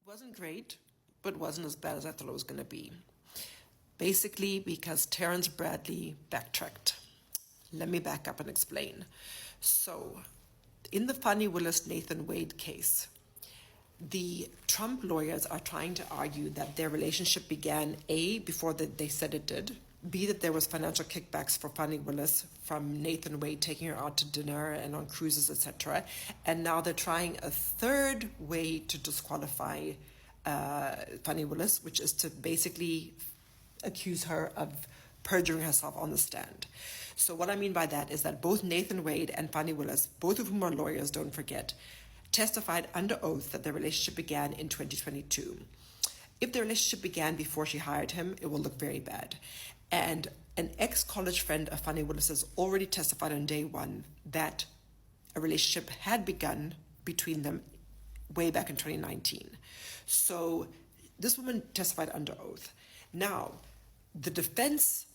Wasn't great, but wasn't as bad as I thought it was going to be. Basically, because Terrance Bradley backtracked. Let me back up and explain. So, in the Fani Willis Nathan Wade case, the Trump lawyers are trying to argue that their relationship began A, before they said it did, B, that there was financial kickbacks for Fani Willis from Nathan Wade taking her out to dinner and on cruises, etc. And now they're trying a third way to disqualify Fani Willis, which is to basically accuse her of perjuring herself on the stand. So what I mean by that is that both Nathan Wade and Fani Willis, both of whom are lawyers, don't forget, testified under oath that their relationship began in 2022. If the relationship began before she hired him, it will look very bad. And an ex-college friend of Fani Willis's already testified on day one that a relationship had begun between them way back in 2019. So this woman testified under oath. Now, the defense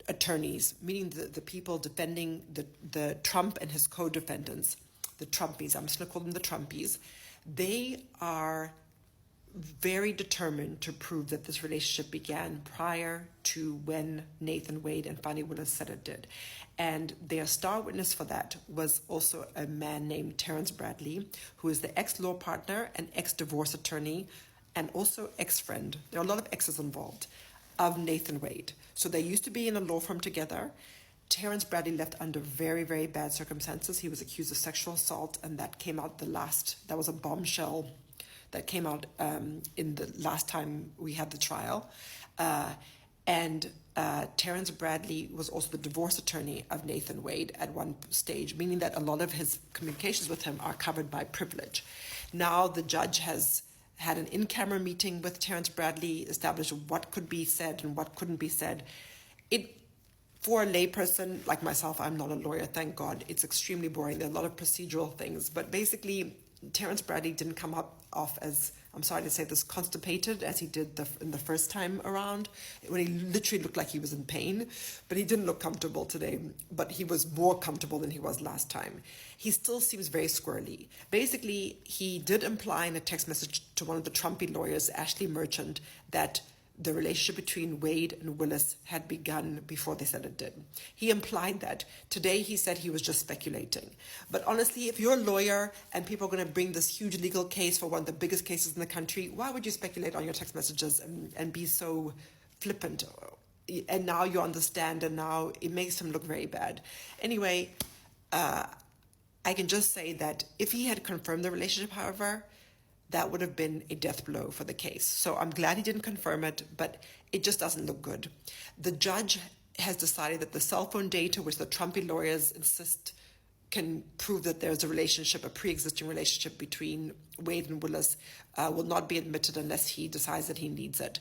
attorneys, meaning the people defending the Trump and his co-defendants, the Trumpies, I'm just going to call them the Trumpies, they are very determined to prove that this relationship began prior to when Nathan Wade and Fani Willis said it did. And their star witness for that was also a man named Terrance Bradley, who is the ex-law partner and ex-divorce attorney and also ex-friend. There are a lot of exes involved of Nathan Wade. So they used to be in a law firm together. Terrance Bradley left under very, very bad circumstances. He was accused of sexual assault, and that came out that was a bombshell that came out in the last time we had the trial. And Terrance Bradley was also the divorce attorney of Nathan Wade at one stage, meaning that a lot of his communications with him are covered by privilege. Now the judge has had an in-camera meeting with Terrance Bradley, established what could be said and what couldn't be said. For a layperson like myself, I'm not a lawyer, thank God. It's extremely boring. There are a lot of procedural things. But basically, Terrance Bradley didn't come off as, I'm sorry to say this, constipated as he did in the first time around, when he literally looked like he was in pain. But he didn't look comfortable today, but he was more comfortable than he was last time. He still seems very squirrely. Basically, he did imply in a text message to one of the Trumpy lawyers, Ashley Merchant, that the relationship between Wade and Willis had begun before they said it did. He implied that. Today he said he was just speculating. But honestly, if you're a lawyer and people are going to bring this huge legal case for one of the biggest cases in the country, why would you speculate on your text messages and be so flippant? And now you're on the stand, and now it makes him look very bad. Anyway, I can just say that if he had confirmed the relationship, however, that would have been a death blow for the case. So I'm glad he didn't confirm it, but it just doesn't look good. The judge has decided that the cell phone data, which the Trumpy lawyers insist can prove that there's a relationship, a pre-existing relationship between Wade and Willis, will not be admitted unless he decides that he needs it,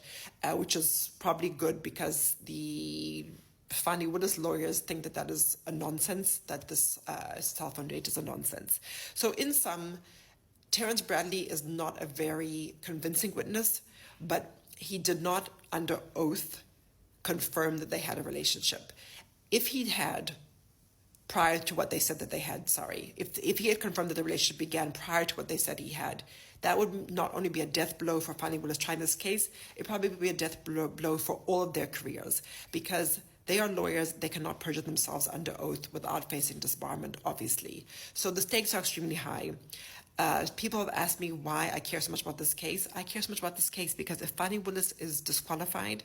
which is probably good because the Fani Willis lawyers think that is a nonsense, that this cell phone data is a nonsense. So in sum, Terrance Bradley is not a very convincing witness, but he did not, under oath, confirm that they had a relationship. If he had, prior to what they said that they had, if he had confirmed that the relationship began prior to what they said he had, that would not only be a death blow for Fani Willis trying this case, it probably would be a death blow for all of their careers, because they are lawyers, they cannot perjure themselves under oath without facing disbarment, obviously. So the stakes are extremely high. People have asked me why I care so much about this case. I care so much about this case because if Fani Willis is disqualified,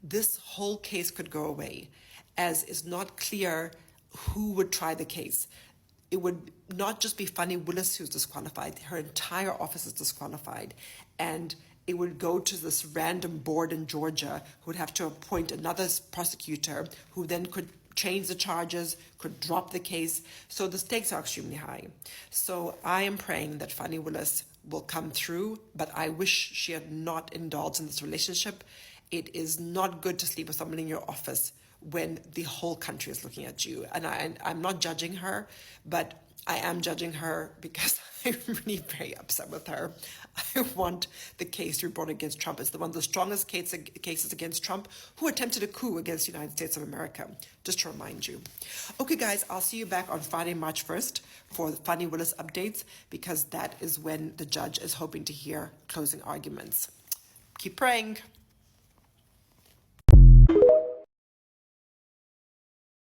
this whole case could go away, as it's not clear who would try the case. It would not just be Fani Willis who's disqualified, her entire office is disqualified, and it would go to this random board in Georgia who would have to appoint another prosecutor who then could change the charges, could drop the case. So the stakes are extremely high. So I am praying that Fani Willis will come through, but I wish she had not indulged in this relationship. It is not good to sleep with someone in your office when the whole country is looking at you. And I'm not judging her, but I am judging her because I'm really very upset with her. I want the case to be brought against Trump. It's one of the strongest cases against Trump, who attempted a coup against the United States of America, just to remind you. Okay, guys, I'll see you back on Friday, March 1st for the Fani Willis updates, because that is when the judge is hoping to hear closing arguments. Keep praying.